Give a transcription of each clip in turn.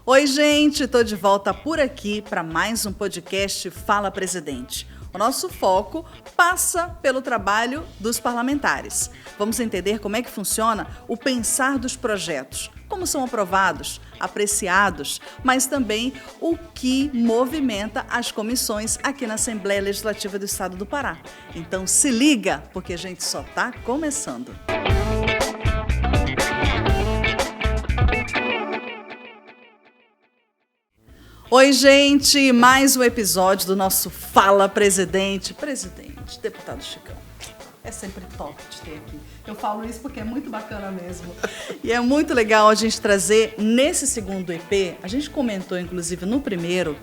Oi, gente, estou de volta por aqui para mais um podcast Fala Presidente. O nosso foco passa pelo trabalho dos parlamentares. Vamos entender como é que funciona o pensar dos projetos, como são aprovados, apreciados, mas também o que movimenta as comissões aqui na Assembleia Legislativa do Estado do Pará. Então se liga, porque a gente só está começando. Oi, gente, mais um episódio do nosso Fala Presidente. Presidente, deputado Chicão, é sempre top de ter aqui. Eu falo isso porque é muito bacana mesmo. E é muito legal a gente trazer nesse segundo EP, a gente comentou inclusive no primeiro,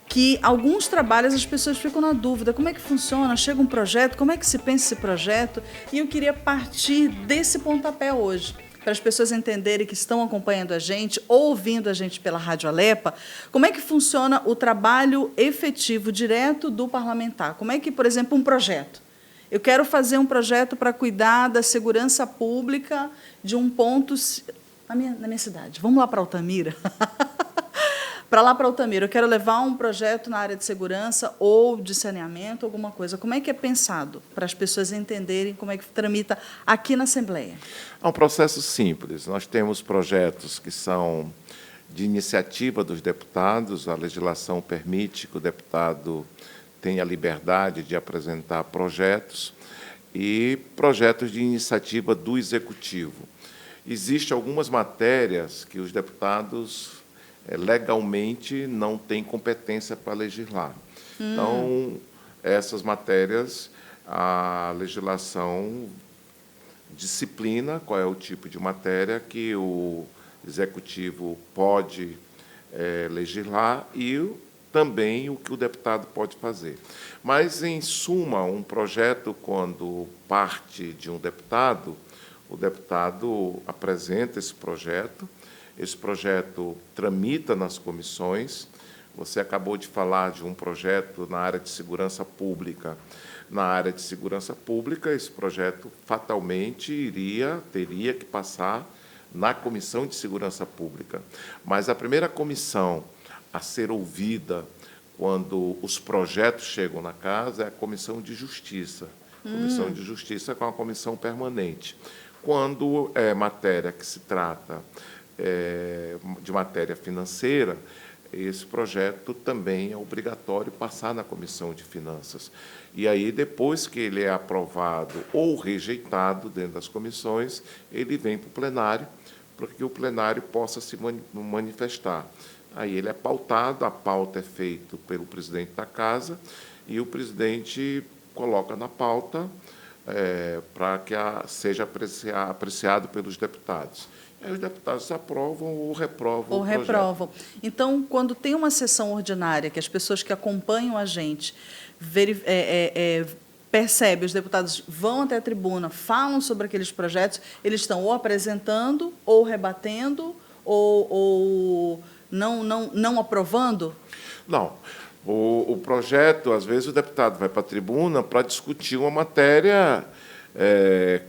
que alguns trabalhos as pessoas ficam na dúvida, como é que funciona, chega um projeto, como é que se pensa esse projeto? E eu queria partir desse pontapé hoje, para as pessoas entenderem que estão acompanhando a gente, ou ouvindo a gente pela Rádio Alepa, como é que funciona o trabalho efetivo, direto do parlamentar. Como é que, por exemplo, um projeto. Eu quero fazer um projeto para cuidar da segurança pública de um ponto na minha cidade. Vamos lá para Altamira? Para lá para Altamira, eu quero levar um projeto na área de segurança ou de saneamento, alguma coisa. Como é que é pensado para as pessoas entenderem como é que tramita aqui na Assembleia? É um processo simples. Nós temos projetos que são de iniciativa dos deputados, a legislação permite que o deputado tenha a liberdade de apresentar projetos, e projetos de iniciativa do Executivo. Existem algumas matérias que os deputados legalmente não têm competência para legislar. Então, essas matérias, a legislação disciplina qual é o tipo de matéria que o Executivo pode legislar e também o que o deputado pode fazer. Mas, em suma, um projeto, quando parte de um deputado, o deputado apresenta esse projeto tramita nas comissões. Você acabou de falar de um projeto na área de segurança pública. Na área de segurança pública, esse projeto fatalmente teria que passar na Comissão de Segurança Pública. Mas a primeira comissão a ser ouvida quando os projetos chegam na casa é a Comissão de Justiça. Comissão de Justiça com a comissão permanente. Quando é matéria que se trata de matéria financeira, esse projeto também é obrigatório passar na Comissão de Finanças. E aí, depois que ele é aprovado ou rejeitado dentro das comissões, ele vem para o plenário, para que o plenário possa se manifestar. Aí ele é pautado, a pauta é feita pelo presidente da Casa, e o presidente coloca na pauta para que seja apreciado pelos deputados. Aí os deputados aprovam ou reprovam o projeto. Então, quando tem uma sessão ordinária, que as pessoas que acompanham a gente percebem, os deputados vão até a tribuna, falam sobre aqueles projetos, eles estão ou apresentando, ou rebatendo, ou não aprovando? Não. O projeto, às vezes, o deputado vai para a tribuna para discutir uma matéria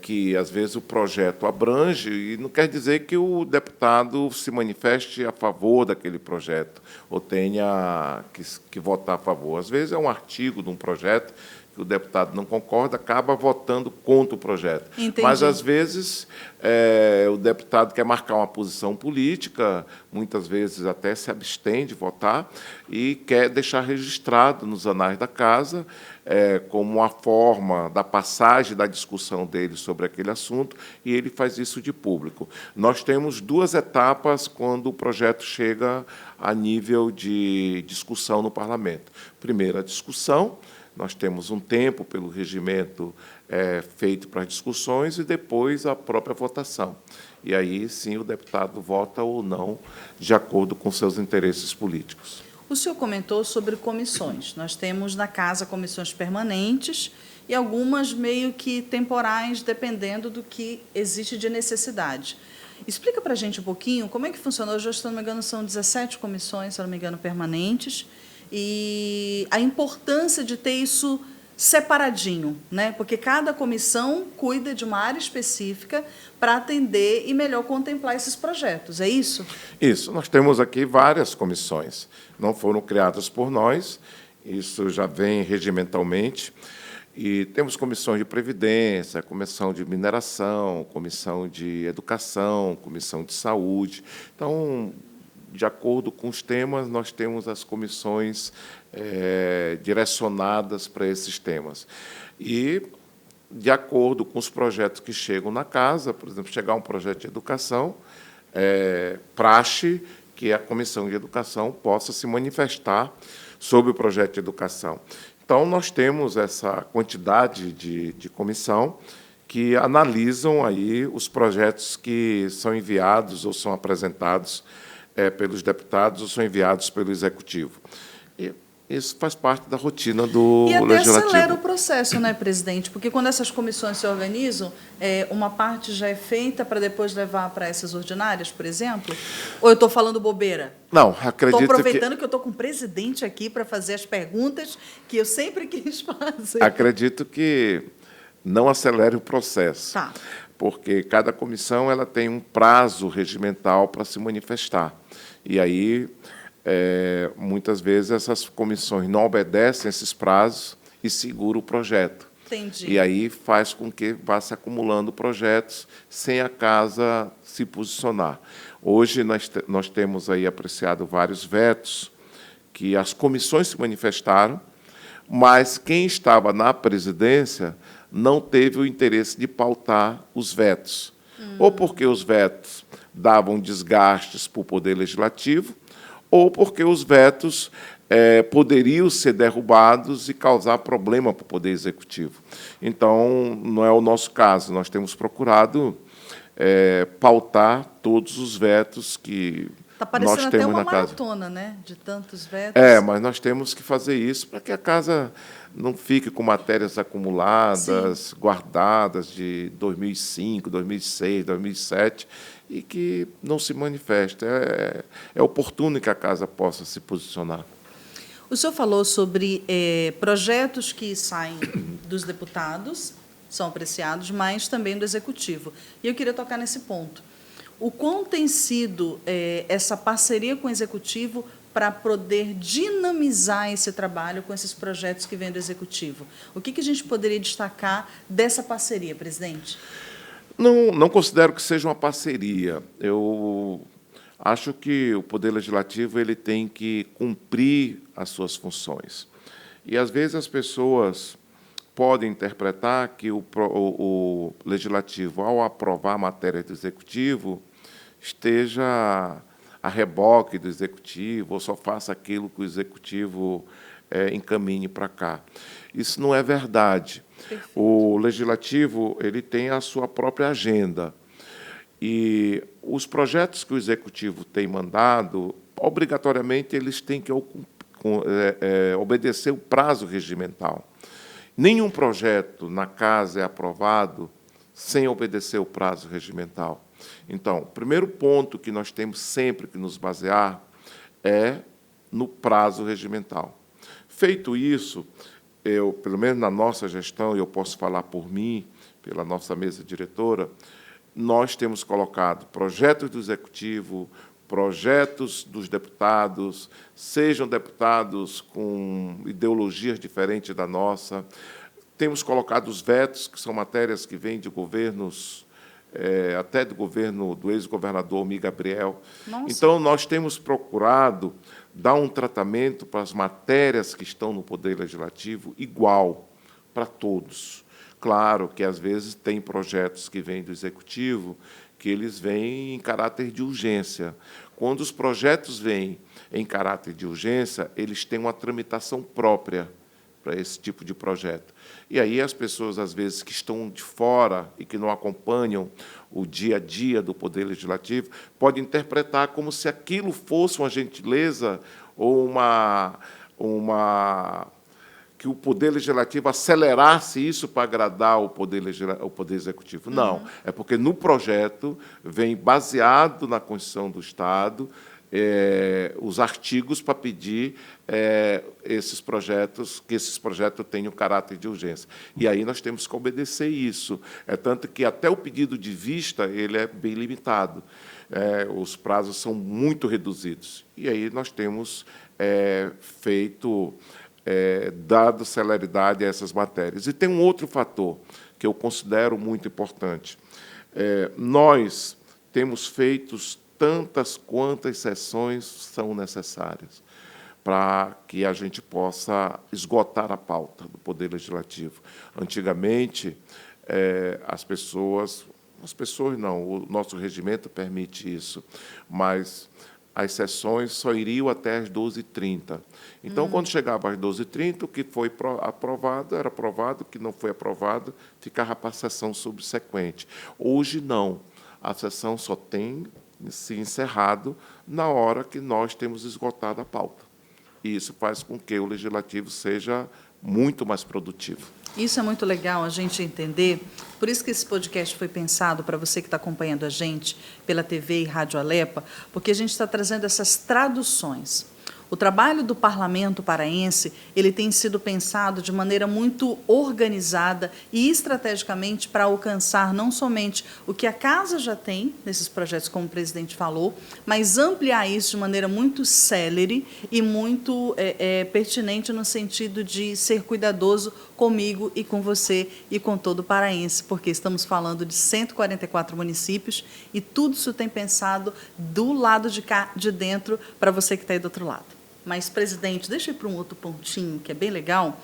que, às vezes, o projeto abrange, e não quer dizer que o deputado se manifeste a favor daquele projeto, ou tenha que votar a favor. Às vezes, é um artigo de um projeto que o deputado não concorda, acaba votando contra o projeto. Entendi. Mas, às vezes, o deputado quer marcar uma posição política, muitas vezes até se abstém de votar, e quer deixar registrado nos anais da Casa como uma forma da passagem da discussão dele sobre aquele assunto, e ele faz isso de público. Nós temos duas etapas quando o projeto chega a nível de discussão no parlamento. Primeiro, a discussão. Nós temos um tempo, pelo regimento, feito para as discussões, e depois a própria votação. E aí, sim, o deputado vota ou não, de acordo com seus interesses políticos. O senhor comentou sobre comissões. Nós temos na Casa comissões permanentes e algumas meio que temporais, dependendo do que existe de necessidade. Explica para a gente um pouquinho como é que funciona. Hoje, se não me engano, são 17 comissões, se não me engano, permanentes, e a importância de ter isso separadinho, né? Porque cada comissão cuida de uma área específica para atender e melhor contemplar esses projetos, é isso? Isso. Nós temos aqui várias comissões. Não foram criadas por nós, isso já vem regimentalmente. E temos comissões de previdência, comissão de mineração, comissão de educação, comissão de saúde. Então, de acordo com os temas, nós temos as comissões direcionadas para esses temas. E, de acordo com os projetos que chegam na casa, por exemplo, chegar um projeto de educação, praxe que a comissão de educação possa se manifestar sobre o projeto de educação. Então, nós temos essa quantidade de comissão que analisam aí os projetos que são enviados ou são apresentados pelos deputados ou são enviados pelo Executivo. E isso faz parte da rotina do Legislativo. E até acelera o Legislativo. processo, né, presidente? Porque quando essas comissões se organizam, uma parte já é feita para depois levar para essas ordinárias, por exemplo? Ou eu estou falando bobeira? Não, acredito Estou aproveitando que eu estou com o presidente aqui para fazer as perguntas que eu sempre quis fazer. Acredito que não acelere o processo, Tá. porque cada comissão ela tem um prazo regimental para se manifestar. E aí, muitas vezes, essas comissões não obedecem a esses prazos e seguram o projeto. Entendi. E aí faz com que vá se acumulando projetos sem a casa se posicionar. Hoje nós temos aí apreciado vários vetos que as comissões se manifestaram, mas quem estava na presidência não teve o interesse de pautar os vetos. Ou porque os vetos davam desgastes para o Poder Legislativo, ou porque os vetos poderiam ser derrubados e causar problema para o Poder Executivo. Então, não é o nosso caso. Nós temos procurado pautar todos os vetos que Está parecendo nós até temos uma na casa. maratona, né? De tantos vetos. Mas nós temos que fazer isso para que a casa não fique com matérias acumuladas, Sim, guardadas de 2005, 2006, 2007, e que não se manifeste. É oportuno que a casa possa se posicionar. O senhor falou sobre projetos que saem dos deputados, são apreciados, mas também do Executivo. E eu queria tocar nesse ponto. O quão tem sido essa parceria com o Executivo para poder dinamizar esse trabalho com esses projetos que vêm do Executivo? O que a gente poderia destacar dessa parceria, presidente? Não considero que seja uma parceria. Eu acho que o Poder Legislativo ele tem que cumprir as suas funções. E, às vezes, as pessoas podem interpretar que o Legislativo, ao aprovar a matéria do Executivo, esteja a reboque do Executivo, ou só faça aquilo que o Executivo encaminhe para cá. Isso não é verdade. Perfeito. O Legislativo ele tem a sua própria agenda. E os projetos que o Executivo tem mandado, obrigatoriamente, eles têm que obedecer o prazo regimental. Nenhum projeto na casa é aprovado sem obedecer o prazo regimental. Então, o primeiro ponto que nós temos sempre que nos basear é no prazo regimental. Feito isso, pelo menos na nossa gestão, e eu posso falar por mim, pela nossa mesa diretora, nós temos colocado projetos do Executivo, projetos dos deputados, sejam deputados com ideologias diferentes da nossa. Temos colocado os vetos, que são matérias que vêm de governos, até do governo do ex-governador Mi Gabriel. Nossa. Então, nós temos procurado dar um tratamento para as matérias que estão no Poder Legislativo igual para todos. Claro que, às vezes, tem projetos que vêm do Executivo que eles vêm em caráter de urgência. Quando os projetos vêm em caráter de urgência, eles têm uma tramitação própria para esse tipo de projeto. E aí as pessoas, às vezes, que estão de fora e que não acompanham o dia a dia do Poder Legislativo, podem interpretar como se aquilo fosse uma gentileza ou que o Poder Legislativo acelerasse isso para agradar o Poder Executivo. Não, é porque no projeto vem baseado na Constituição do Estado, os artigos para pedir que esses projetos tenham caráter de urgência. E aí nós temos que obedecer isso. Tanto que até o pedido de vista ele é bem limitado. Os prazos são muito reduzidos. E aí nós temos dado celeridade a essas matérias. E tem um outro fator que eu considero muito importante. Nós temos feito tantas quantas sessões são necessárias para que a gente possa esgotar a pauta do Poder Legislativo. Antigamente, as pessoas não, o nosso regimento permite isso, mas as sessões só iriam até às 12h30. Então, quando chegava às 12h30, o que foi aprovado era aprovado, o que não foi aprovado ficava para a sessão subsequente. Hoje, não. A sessão só tem se encerrado na hora que nós temos esgotado a pauta. E isso faz com que o Legislativo seja muito mais produtivo. Isso é muito legal a gente entender. Por isso que esse podcast foi pensado para você que está acompanhando a gente pela TV e Rádio Alepa, porque a gente está trazendo essas traduções. O trabalho do Parlamento paraense, ele tem sido pensado de maneira muito organizada e estrategicamente para alcançar não somente o que a Casa já tem nesses projetos, como o presidente falou, mas ampliar isso de maneira muito célere e muito pertinente no sentido de ser cuidadoso comigo e com você e com todo o paraense, porque estamos falando de 144 municípios e tudo isso tem pensado do lado de cá, de dentro, para você que está aí do outro lado. Mas, presidente, deixa eu ir para um outro pontinho que é bem legal.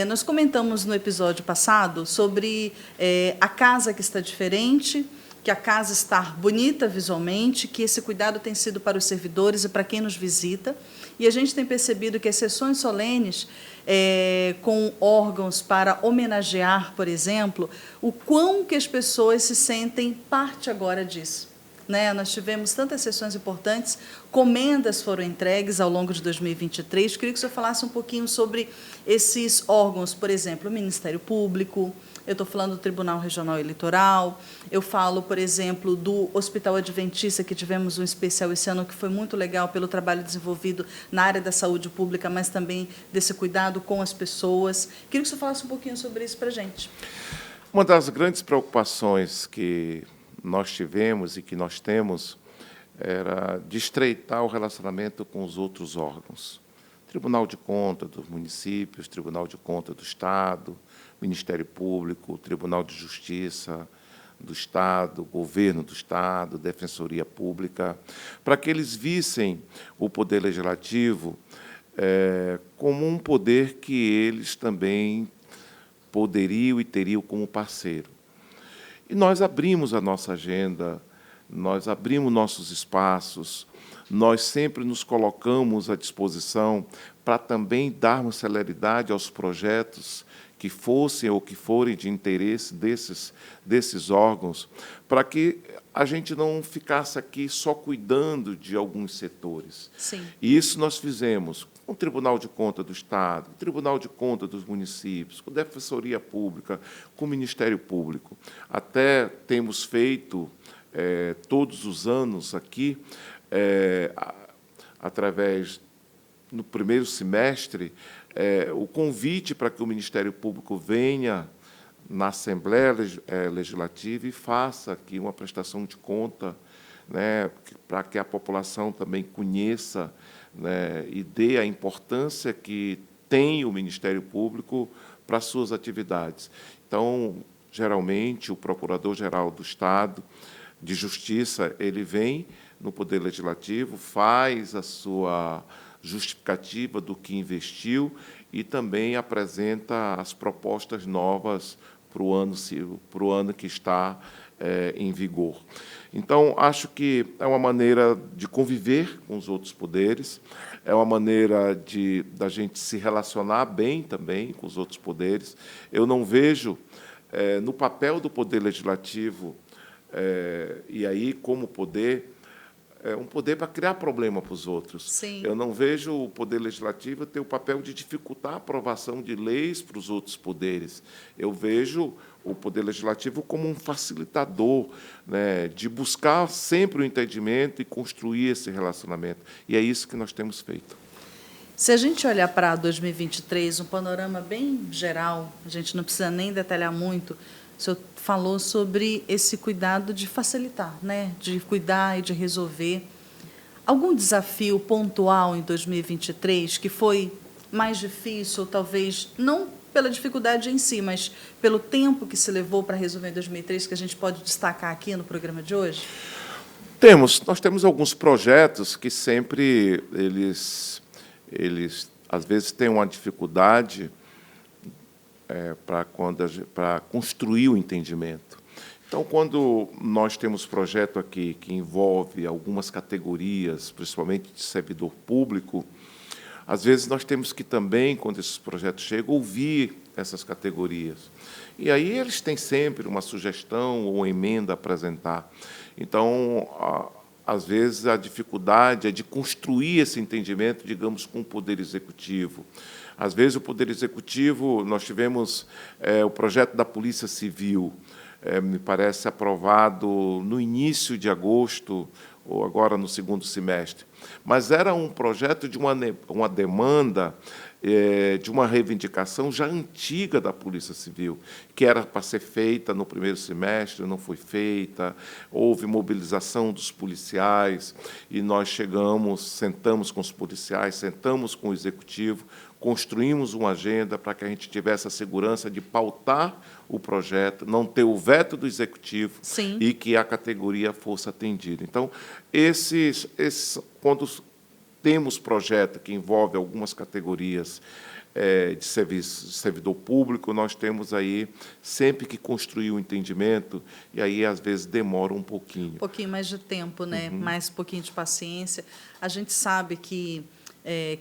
Nós comentamos no episódio passado sobre a casa que está diferente, que a casa está bonita visualmente, que esse cuidado tem sido para os servidores e para quem nos visita. E a gente tem percebido que as sessões solenes, com órgãos para homenagear, por exemplo, o quão que as pessoas se sentem parte agora disso. Nós tivemos tantas sessões importantes, comendas foram entregues ao longo de 2023. Queria que o senhor falasse um pouquinho sobre esses órgãos, por exemplo, o Ministério Público, eu estou falando do Tribunal Regional Eleitoral, eu falo, por exemplo, do Hospital Adventista, que tivemos um especial esse ano, que foi muito legal pelo trabalho desenvolvido na área da saúde pública, mas também desse cuidado com as pessoas. Queria que o senhor falasse um pouquinho sobre isso para a gente. Uma das grandes preocupações que nós tivemos e que nós temos era de estreitar o relacionamento com os outros órgãos. Tribunal de Contas dos municípios, Tribunal de Contas do Estado, Ministério Público, Tribunal de Justiça do Estado, Governo do Estado, Defensoria Pública, para que eles vissem o Poder Legislativo como um poder que eles também poderiam e teriam como parceiro. E nós abrimos a nossa agenda, nós abrimos nossos espaços, nós sempre nos colocamos à disposição para também darmos celeridade aos projetos que fossem ou que forem de interesse desses órgãos, para que a gente não ficasse aqui só cuidando de alguns setores. Sim. E isso nós fizemos com o Tribunal de Contas do Estado, o Tribunal de Contas dos municípios, com a Defensoria Pública, com o Ministério Público. Até temos feito, todos os anos aqui, através, no primeiro semestre, o convite para que o Ministério Público venha na Assembleia Legislativa e faça aqui uma prestação de conta, para que a população também conheça, e dê a importância que tem o Ministério Público para as suas atividades. Então, geralmente, o Procurador-Geral do Estado de Justiça, ele vem no Poder Legislativo, faz a sua justificativa do que investiu e também apresenta as propostas novas para o ano que está em vigor. Então, acho que é uma maneira de conviver com os outros poderes, é uma maneira da gente se relacionar bem também com os outros poderes. Eu não vejo, no papel do Poder Legislativo, e aí, como poder, um poder para criar problema para os outros. Sim. Eu não vejo o Poder Legislativo ter o papel de dificultar a aprovação de leis para os outros poderes. Eu vejo o Poder Legislativo como um facilitador, né, de buscar sempre o entendimento e construir esse relacionamento. E é isso que nós temos feito. Se a gente olhar para 2023, um panorama bem geral, a gente não precisa nem detalhar muito, o senhor falou sobre esse cuidado de facilitar, né, de cuidar e de resolver. Algum desafio pontual em 2023 que foi mais difícil, talvez não pela dificuldade em si, mas pelo tempo que se levou para resolver em 2003, que a gente pode destacar aqui no programa de hoje? Nós temos alguns projetos que sempre eles às vezes têm uma dificuldade para construir o entendimento. Então, quando nós temos projeto aqui que envolve algumas categorias, principalmente de servidor público, às vezes nós temos que também, quando esses projetos chegam, ouvir essas categorias. E aí eles têm sempre uma sugestão ou uma emenda a apresentar. Então, às vezes, a dificuldade é de construir esse entendimento, digamos, com o Poder Executivo. Às vezes, o Poder Executivo, nós tivemos o projeto da Polícia Civil, me parece aprovado no início de agosto, ou agora no segundo semestre. Mas era um projeto de uma demanda, de uma reivindicação já antiga da Polícia Civil, que era para ser feita no primeiro semestre, não foi feita, houve mobilização dos policiais, e nós sentamos com os policiais, sentamos com o Executivo, construímos uma agenda para que a gente tivesse a segurança de pautar o projeto, não ter o veto do Executivo. Sim. E que a categoria fosse atendida. Então, quando temos projeto que envolve algumas categorias de servidor público, nós temos aí sempre que construir o entendimento, e aí, às vezes, demora um pouquinho. Um pouquinho mais de tempo, né? Mais um pouquinho de paciência. A gente sabe que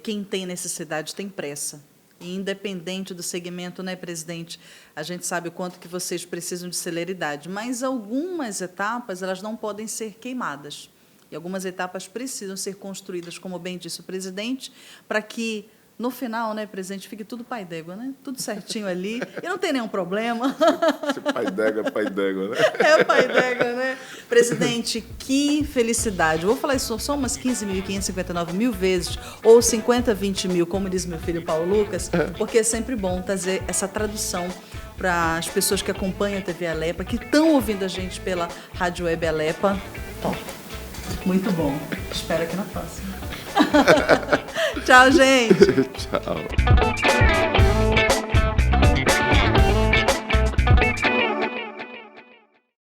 quem tem necessidade tem pressa. E independente do segmento, né, presidente, a gente sabe o quanto que vocês precisam de celeridade, mas algumas etapas elas não podem ser queimadas. E algumas etapas precisam ser construídas, como bem disse o presidente, para que, no final, né, presidente, fique tudo pai d'égua, né? Tudo certinho ali, e não tem nenhum problema. Esse pai d'égua é pai d'égua, né? É pai d'égua, né? Presidente, que felicidade. Eu vou falar isso só umas 15.559 mil vezes, ou 50, 20 mil, como diz meu filho Paulo Lucas, porque é sempre bom trazer essa tradução para as pessoas que acompanham a TV Alepa, que estão ouvindo a gente pela Rádio Web Alepa. Top. Muito bom. Espero que na próxima. Tchau, gente. Tchau.